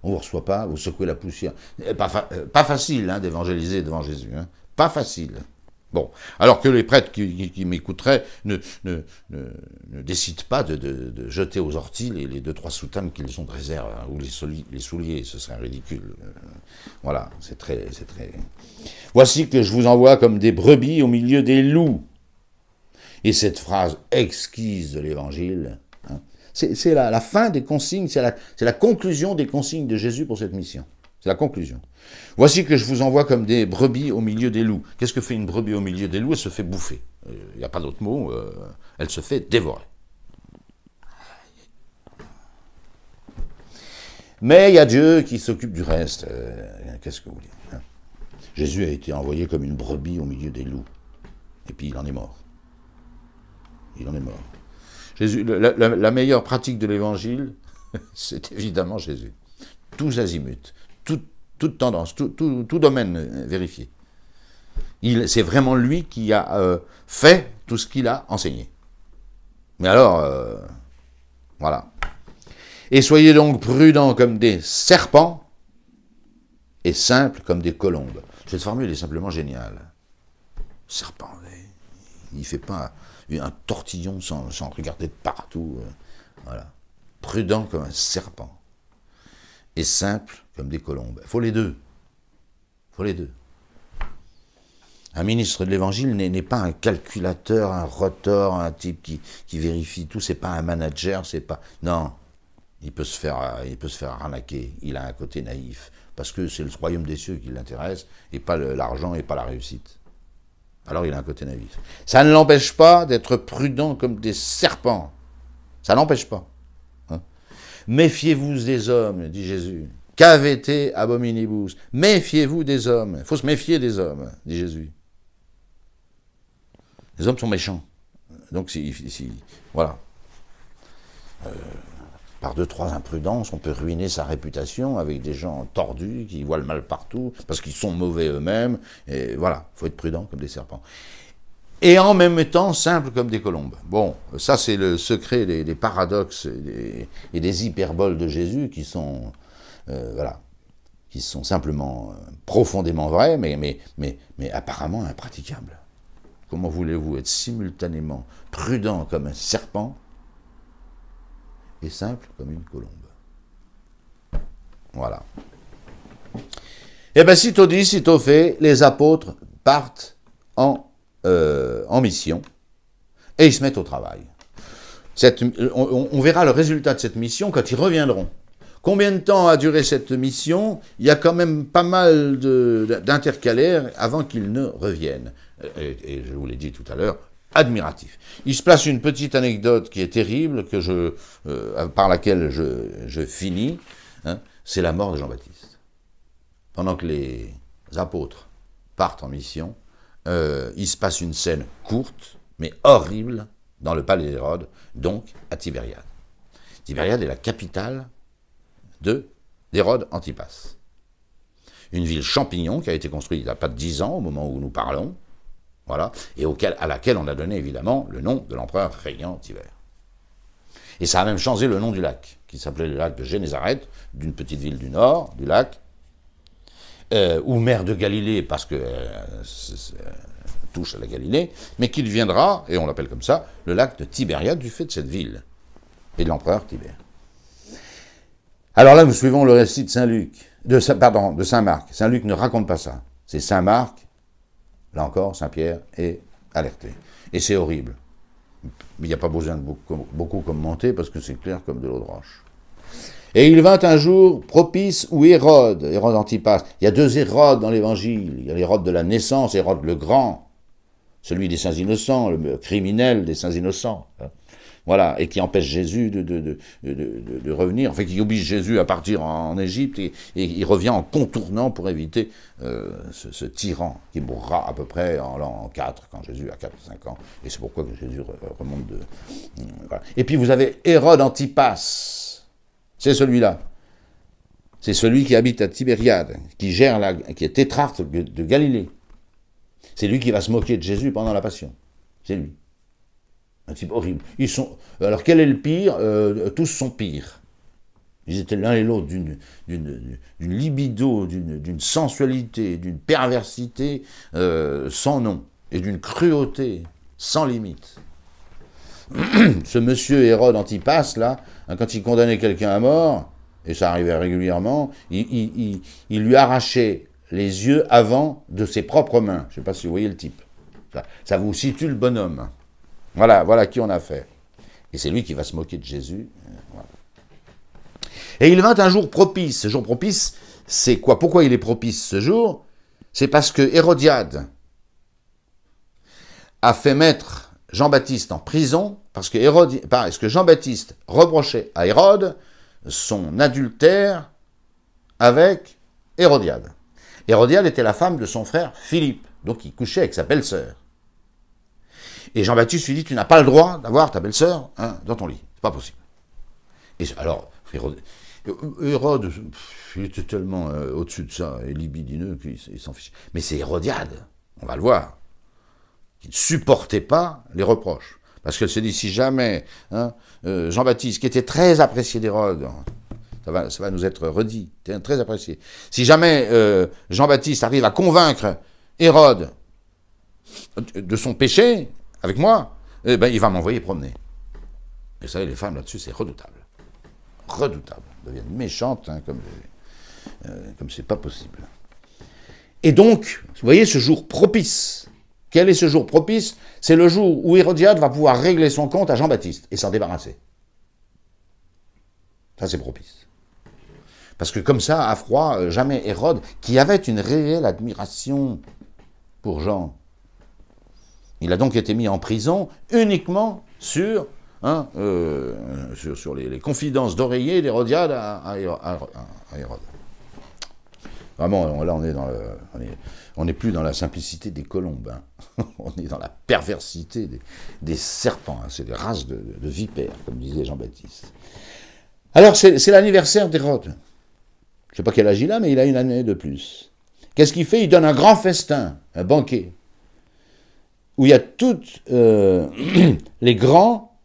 on vous reçoit pas, vous secouez la poussière. Pas facile hein, d'évangéliser devant Jésus, hein. Pas facile. Bon, alors que les prêtres qui m'écouteraient ne décident pas de jeter aux orties les 2-3 soutanes qu'ils ont de réserve, hein, ou les souliers, ce serait ridicule. Voilà, c'est très... Voici que je vous envoie comme des brebis au milieu des loups. Et cette phrase exquise de l'Évangile, hein, c'est la fin des consignes, c'est la conclusion des consignes de Jésus pour cette mission. C'est la conclusion. Voici que je vous envoie comme des brebis au milieu des loups. Qu'est-ce que fait une brebis au milieu des loups? Elle se fait bouffer. Il n'y a pas d'autre mot, elle se fait dévorer. Mais il y a Dieu qui s'occupe du reste. Qu'est-ce que vous voulez, hein? Jésus a été envoyé comme une brebis au milieu des loups. Et puis il en est mort. Il en est mort. Jésus, la meilleure pratique de l'Évangile, c'est évidemment Jésus. Tous azimuts, toute tendance, tout domaine vérifié. C'est vraiment lui qui a fait tout ce qu'il a enseigné. Mais alors, voilà. Et soyez donc prudents comme des serpents et simples comme des colombes. Cette formule est simplement géniale. Serpent, il ne fait pas un tortillon sans regarder de partout. Voilà. Prudent comme un serpent. Et simple comme des colombes. Il faut les deux. Il faut les deux. Un ministre de l'Évangile n'est pas un calculateur, un rotor, un type qui vérifie tout. C'est pas un manager, c'est pas... Non, il peut se faire arnaquer. Il a un côté naïf. Parce que c'est le royaume des cieux qui l'intéresse, et pas l'argent et pas la réussite. Alors il a un côté naïf. Ça ne l'empêche pas d'être prudent comme des serpents. Ça n'empêche pas. Hein? Méfiez-vous des hommes, dit Jésus. Cavete abominibus. Méfiez-vous des hommes. Il faut se méfier des hommes, dit Jésus. Les hommes sont méchants. Donc, voilà. Par 2-3 imprudences, on peut ruiner sa réputation avec des gens tordus qui voient le mal partout, parce qu'ils sont mauvais eux-mêmes. Et voilà, il faut être prudent comme des serpents. Et en même temps, simple comme des colombes. Bon, ça c'est le secret des paradoxes et des hyperboles de Jésus qui sont... voilà, qui sont simplement profondément vrais, mais apparemment impraticables. Comment voulez-vous être simultanément prudent comme un serpent et simple comme une colombe? Voilà. Et bien, sitôt dit, sitôt fait, les apôtres partent en mission et ils se mettent au travail. On verra le résultat de cette mission quand ils reviendront. Combien de temps a duré cette mission? Il y a quand même pas mal d'intercalaires avant qu'ils ne reviennent. Et je vous l'ai dit tout à l'heure, admiratif. Il se place une petite anecdote qui est terrible, par laquelle je finis, hein, c'est la mort de Jean-Baptiste. Pendant que les apôtres partent en mission, il se passe une scène courte, mais horrible, dans le palais d'Hérode, donc à Tibériade. Tibériade est la capitale d'Hérode Antipas. Une ville champignon qui a été construite il n'y a pas de 10 ans, au moment où nous parlons, voilà, et à laquelle on a donné évidemment le nom de l'empereur régnant Tibère. Et ça a même changé le nom du lac, qui s'appelait le lac de Génézareth, d'une petite ville du nord du lac, ou mer de Galilée, parce que touche à la Galilée, mais qui deviendra, et on l'appelle comme ça, le lac de Tibériade du fait de cette ville, et de l'empereur Tibère. Alors là, nous suivons le récit de de Saint Marc. Saint Luc ne raconte pas ça. C'est Saint Marc, là encore, Saint Pierre est alerté. Et c'est horrible. Mais il n'y a pas besoin de beaucoup commenter, parce que c'est clair comme de l'eau de roche. Et il vint un jour propice où Hérode Antipas, il y a 2 Hérodes dans l'Évangile, il y a l'Hérode de la naissance, Hérode le grand, celui des saints innocents, le criminel des saints innocents, hein. Voilà, et qui empêche Jésus de revenir, enfin qui oblige Jésus à partir en Égypte, et il revient en contournant pour éviter ce tyran qui mourra à peu près en l'an 4, quand Jésus a 4 ou 5 ans, et c'est pourquoi que Jésus remonte voilà. Et puis vous avez Hérode Antipas, c'est celui-là, c'est celui qui habite à Tibériade, qui est tétrarque de Galilée, c'est lui qui va se moquer de Jésus pendant la Passion, c'est lui. Un type horrible. Alors, quel est le pire? Tous sont pires. Ils étaient l'un et l'autre d'une libido, d'une sensualité, d'une perversité sans nom, et d'une cruauté sans limite. Ce monsieur Hérode Antipas, là, quand il condamnait quelqu'un à mort, et ça arrivait régulièrement, il lui arrachait les yeux avant de ses propres mains. Je ne sais pas si vous voyez le type. Ça vous situe le bonhomme. Voilà qui on a fait. Et c'est lui qui va se moquer de Jésus. Voilà. Et il vint un jour propice. Ce jour propice, c'est quoi? Pourquoi il est propice ce jour? C'est parce que Hérodiade a fait mettre Jean-Baptiste en prison, parce que Jean-Baptiste reprochait à Hérode son adultère avec Hérodiade. Hérodiade était la femme de son frère Philippe, donc il couchait avec sa belle-sœur. Et Jean-Baptiste lui dit, tu n'as pas le droit d'avoir ta belle-sœur dans ton lit, c'est pas possible. Et alors, Hérode, il était tellement au-dessus de ça, et libidineux, qu'il s'en fichait. Mais c'est Hérodiade, on va le voir, qui ne supportait pas les reproches. Parce qu'elle se dit, si jamais Jean-Baptiste, qui était très apprécié d'Hérode, ça va nous être redit, très apprécié, si jamais Jean-Baptiste arrive à convaincre Hérode de son péché, avec moi, eh ben, il va m'envoyer promener. Et ça, les femmes là-dessus, c'est redoutable. Redoutable. Elles deviennent méchantes, comme c'est pas possible. Et donc, vous voyez ce jour propice. Quel est ce jour propice? C'est le jour où Hérodiade va pouvoir régler son compte à Jean-Baptiste et s'en débarrasser. Ça, c'est propice. Parce que comme ça, à froid, jamais Hérode, qui avait une réelle admiration pour Jean, il a donc été mis en prison uniquement sur les confidences d'oreiller d'Hérodiade à Hérode. Vraiment, là, on n'est plus dans la simplicité des colombes. On est dans la perversité des serpents. C'est des races de vipères, comme disait Jean-Baptiste. Alors, c'est l'anniversaire d'Hérode. Je ne sais pas quel âge il a, mais il a une année de plus. Qu'est-ce qu'il fait? Il donne un grand festin, un banquet, où il y a tous les grands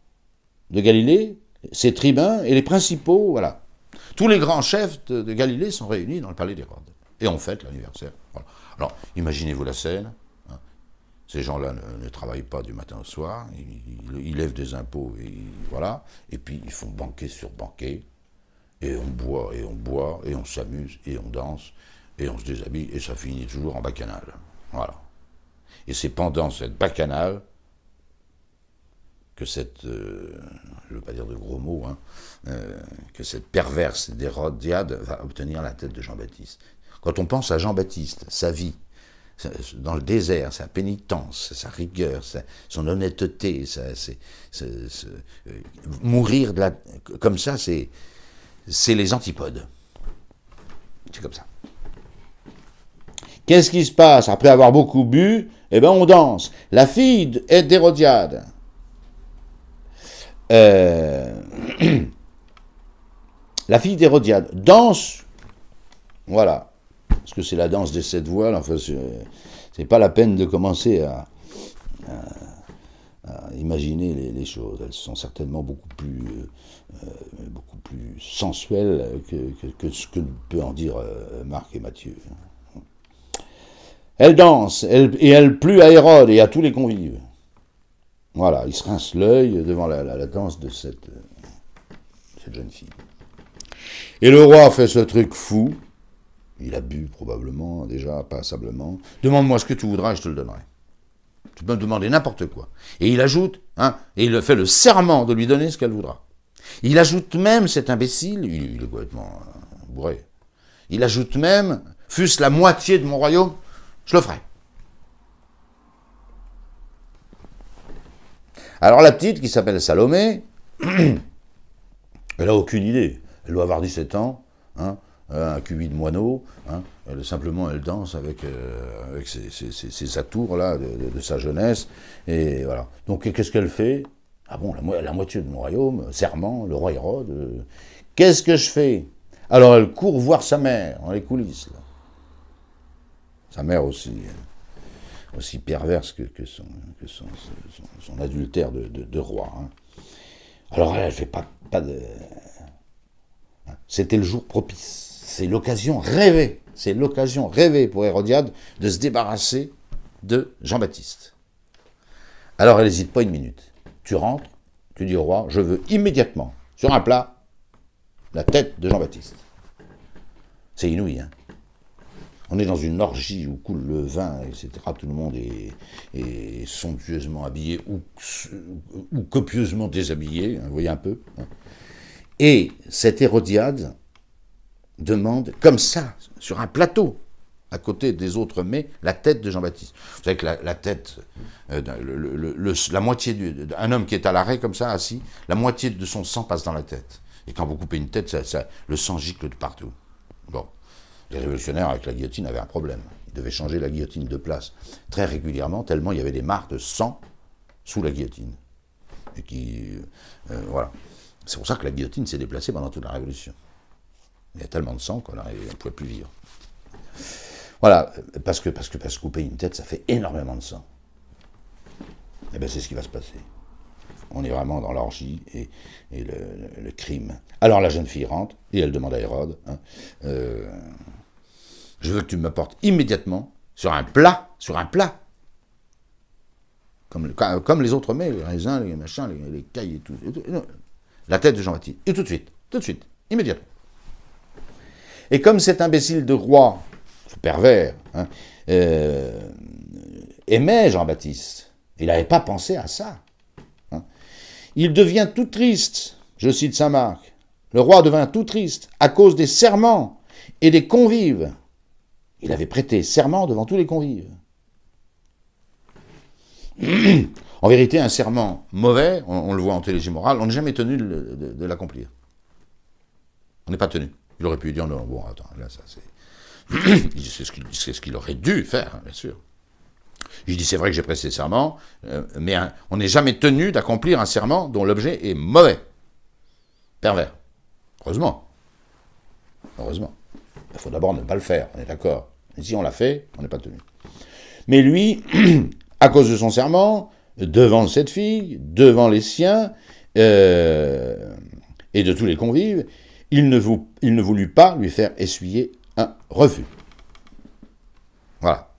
de Galilée, ses tribuns et les principaux, voilà. Tous les grands chefs de Galilée sont réunis dans le palais d'Hérode. Et on fête l'anniversaire. Voilà. Alors, imaginez-vous la scène. Ces gens-là ne travaillent pas du matin au soir. Ils lèvent des impôts, voilà. Et puis, ils font banquet sur banquet. Et on boit, et on boit, et on s'amuse, et on danse, et on se déshabille, et ça finit toujours en bacchanale. Voilà. Et c'est pendant cette bacchanale que cette, je ne veux pas dire de gros mots, que cette perverse d'Hérodiade va obtenir la tête de Jean-Baptiste. Quand on pense à Jean-Baptiste, sa vie, dans le désert, sa pénitence, sa rigueur, son honnêteté, mourir comme ça, c'est les antipodes. C'est comme ça. Qu'est-ce qui se passe après avoir beaucoup bu? Eh bien, on danse. La fille d'Hérodiade, la fille d'Hérodiade danse, voilà, parce que c'est la danse des 7 voiles, enfin, c'est pas la peine de commencer à imaginer les choses. Elles sont certainement beaucoup plus sensuelles que ce que peut en dire Marc et Matthieu. Elle danse, et elle plut à Hérode et à tous les convives. Voilà, il se rince l'œil devant la danse de cette jeune fille. Et le roi fait ce truc fou. Il a bu probablement, déjà, passablement. Demande-moi ce que tu voudras et je te le donnerai. Tu peux me demander n'importe quoi. Et il ajoute, et il fait le serment de lui donner ce qu'elle voudra. Il ajoute même, cet imbécile, il est complètement bourré, il ajoute même, fût-ce la moitié de mon royaume, je le ferai. Alors la petite, qui s'appelle Salomé, elle n'a aucune idée. Elle doit avoir 17 ans, un QI de moineau, elle danse avec ses atours là, de sa jeunesse, et voilà. Donc qu'est-ce qu'elle fait? Ah bon, la moitié de mon royaume, serment, le roi Hérode, qu'est-ce que je fais? Alors elle court voir sa mère, dans les coulisses, là. Sa mère aussi perverse que son adultère de roi. Alors elle fait pas de... c'était le jour propice. C'est l'occasion rêvée. C'est l'occasion rêvée pour Hérodiade de se débarrasser de Jean-Baptiste. Alors elle n'hésite pas une minute. Tu rentres, tu dis au roi, je veux immédiatement, sur un plat, la tête de Jean-Baptiste. C'est inouï, hein. On est dans une orgie où coule le vin, etc. Tout le monde est somptueusement habillé ou copieusement déshabillé, hein, vous voyez un peu. Hein. Et cette Hérodiade demande, comme ça, sur un plateau, à côté des autres mets, la tête de Jean-Baptiste. Vous savez que la tête, la moitié d'un homme qui est à l'arrêt comme ça, assis, la moitié de son sang passe dans la tête. Et quand vous coupez une tête, le sang gicle de partout. Bon. Les révolutionnaires, avec la guillotine, avaient un problème. Ils devaient changer la guillotine de place très régulièrement, tellement il y avait des marques de sang sous la guillotine. Et voilà. C'est pour ça que la guillotine s'est déplacée pendant toute la Révolution. Il y a tellement de sang qu'on ne pouvait plus vivre. Voilà, parce que couper une tête, ça fait énormément de sang. Et bien c'est ce qui va se passer. On est vraiment dans l'orgie et le crime. Alors la jeune fille rentre et elle demande à Hérode, hein, je veux que tu m'apportes immédiatement sur un plat, comme les autres mets, les raisins, les machins, les cailles et tout, la tête de Jean-Baptiste. Et tout de suite, immédiatement. Et comme cet imbécile de roi, ce pervers, hein, aimait Jean-Baptiste, il n'avait pas pensé à ça. Hein. Il devient tout triste, je cite saint Marc, le roi devint tout triste à cause des serments et des convives. Il avait prêté serment devant tous les convives. En vérité, un serment mauvais, on le voit en théologie morale, on n'est jamais tenu de l'accomplir. On n'est pas tenu. Il aurait pu dire non, bon, attends, là, ça c'est. C'est ce qu'il aurait dû faire, hein, bien sûr. Je dis, c'est vrai que j'ai prêté serment, mais on n'est jamais tenu d'accomplir un serment dont l'objet est mauvais, pervers. Heureusement. Il faut d'abord ne pas le faire, on est d'accord. Et si on l'a fait, on n'est pas tenu. Mais lui, à cause de son serment, devant cette fille, devant les siens, et de tous les convives, il ne voulut pas lui faire essuyer un refus. Voilà.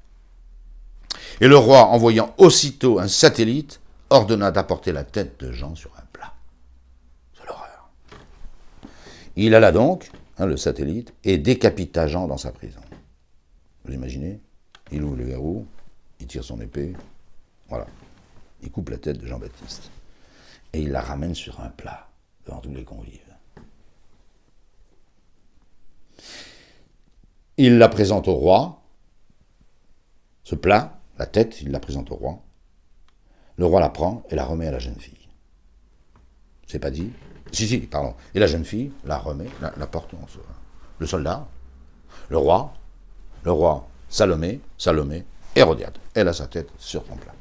Et le roi, envoyant aussitôt un satellite, ordonna d'apporter la tête de Jean sur un plat. C'est l'horreur. Il alla donc, hein, le satellite, et décapita Jean dans sa prison. Vous imaginez? Il ouvre le verrou, il tire son épée, voilà. Il coupe la tête de Jean-Baptiste. Et il la ramène sur un plat, devant tous les convives. Il la présente au roi, ce plat, la tête, il la présente au roi. Le roi la prend et la remet à la jeune fille. C'est pas dit? Si, pardon. Et la jeune fille la remet, la porte, le soldat, le roi, Salomé, Hérodiade. Elle a sa tête sur son plat.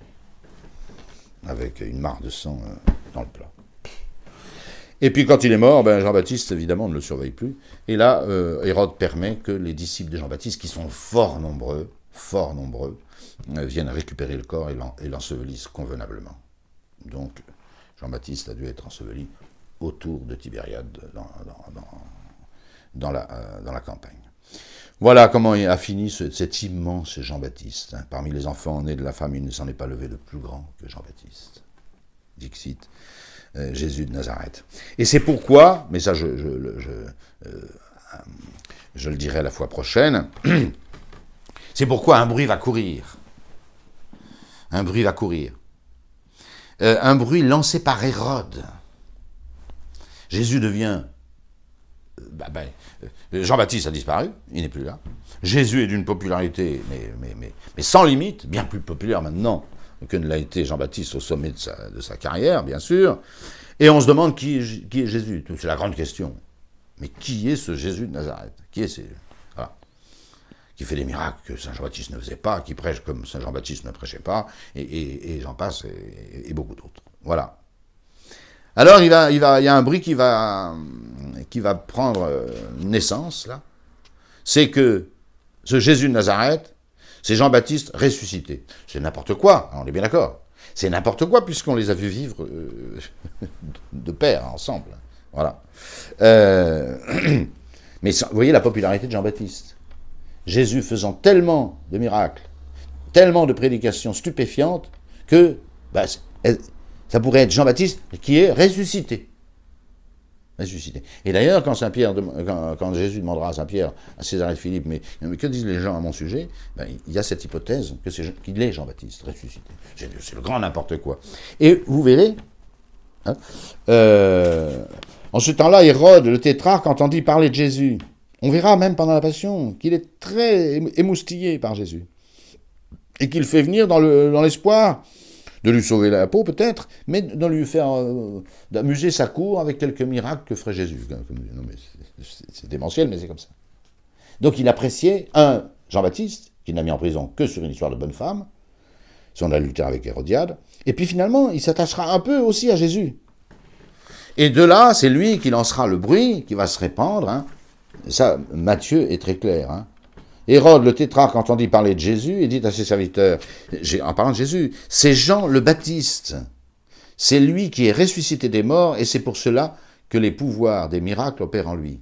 Avec une mare de sang dans le plat. Et puis quand il est mort, ben Jean-Baptiste, évidemment, ne le surveille plus. Et là, Hérode permet que les disciples de Jean-Baptiste, qui sont fort nombreux, viennent récupérer le corps et l'ensevelissent convenablement. Donc, Jean-Baptiste a dû être enseveli autour de Tibériade, dans la campagne. Voilà comment a fini cet immense Jean-Baptiste. Hein. Parmi les enfants nés de la femme, il ne s'en est pas levé de plus grand que Jean-Baptiste. Dixit, Jésus de Nazareth. Et c'est pourquoi, mais ça je le dirai la fois prochaine, c'est pourquoi un bruit va courir. Un bruit va courir. Un bruit lancé par Hérode. Jésus devient... Jean-Baptiste a disparu, il n'est plus là. Jésus est d'une popularité, mais sans limite, bien plus populaire maintenant que ne l'a été Jean-Baptiste au sommet de sa carrière, bien sûr. Et on se demande qui est Jésus. C'est la grande question. Mais qui est ce Jésus de Nazareth? Voilà. Qui fait des miracles que Saint Jean-Baptiste ne faisait pas, qui prêche comme Saint Jean-Baptiste ne prêchait pas, et j'en passe, et beaucoup d'autres. Voilà. Alors il y a un bruit qui va prendre naissance, là. C'est que ce Jésus de Nazareth, c'est Jean-Baptiste ressuscité. C'est n'importe quoi, on est bien d'accord. C'est n'importe quoi puisqu'on les a vus vivre de pair, ensemble. Voilà. Mais vous voyez la popularité de Jean-Baptiste. Jésus faisant tellement de miracles, tellement de prédications stupéfiantes, que ça pourrait être Jean-Baptiste qui est ressuscité. Ressuscité. Et d'ailleurs, quand Jésus demandera à Saint-Pierre, à César et Philippe, mais que disent les gens à mon sujet, il y a cette hypothèse qu'il est Jean-Baptiste ressuscité. C'est le grand n'importe quoi. Et vous verrez, hein, en ce temps-là, Hérode, le tétrarque, entendit parler de Jésus. On verra même pendant la Passion qu'il est très émoustillé par Jésus. Et qu'il fait venir dans l'espoir de lui sauver la peau peut-être, mais de lui faire d'amuser sa cour avec quelques miracles que ferait Jésus. Non mais c'est démentiel, mais c'est comme ça. Donc il appréciait, Jean-Baptiste, qu'il n'a mis en prison que sur une histoire de bonne femme, son adultère avec Hérodiade, et puis finalement il s'attachera un peu aussi à Jésus. Et de là, c'est lui qui lancera le bruit, qui va se répandre. Hein. Ça, Matthieu est très clair. Hein. Hérode, le tétrarque, entendit parler de Jésus et dit à ses serviteurs, en parlant de Jésus, c'est Jean le Baptiste. C'est lui qui est ressuscité des morts et c'est pour cela que les pouvoirs des miracles opèrent en lui.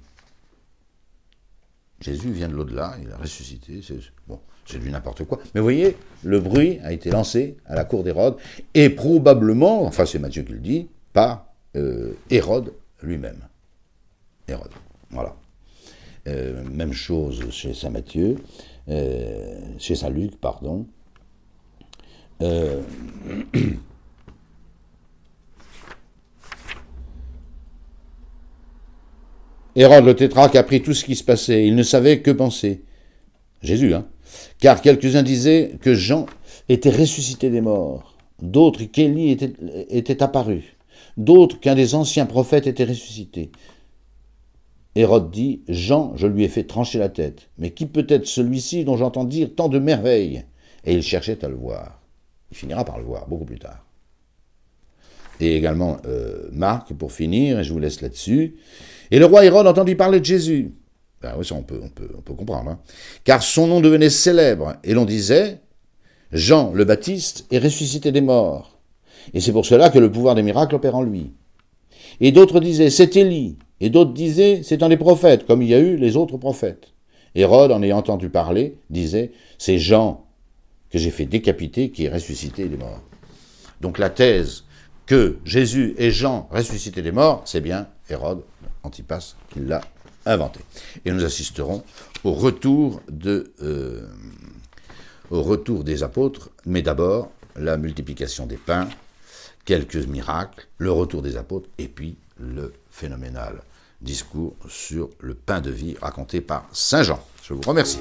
Jésus vient de l'au-delà, il a ressuscité, c'est du n'importe quoi. Mais vous voyez, le bruit a été lancé à la cour d'Hérode et probablement, enfin c'est Matthieu qui le dit, par Hérode lui-même. Hérode, voilà. Même chose chez Saint Matthieu, chez Saint Luc, pardon. Hérode le tétrarque apprit tout ce qui se passait. Il ne savait que penser. Jésus, hein. Car quelques-uns disaient que Jean était ressuscité des morts. D'autres qu'Élie était apparu. D'autres qu'un des anciens prophètes était ressuscité. Hérode dit, Jean, je lui ai fait trancher la tête. Mais qui peut être celui-ci dont j'entends dire tant de merveilles? Et il cherchait à le voir. Il finira par le voir, beaucoup plus tard. Et également Marc, pour finir, et je vous laisse là-dessus. Et le roi Hérode entendit parler de Jésus. Ben oui, ça on peut comprendre. Hein. Car son nom devenait célèbre. Et l'on disait, Jean le Baptiste est ressuscité des morts. Et c'est pour cela que le pouvoir des miracles opère en lui. Et d'autres disaient, c'est Élie. Et d'autres disaient, c'est un des prophètes, comme il y a eu les autres prophètes. Hérode, en ayant entendu parler, disait, c'est Jean que j'ai fait décapiter qui est ressuscité des morts. Donc la thèse que Jésus est Jean ressuscité des morts, c'est bien Hérode Antipas qui l'a inventé. Et nous assisterons au retour des apôtres, mais d'abord la multiplication des pains, quelques miracles, le retour des apôtres, et puis le phénoménal discours sur le pain de vie raconté par Saint Jean. Je vous remercie.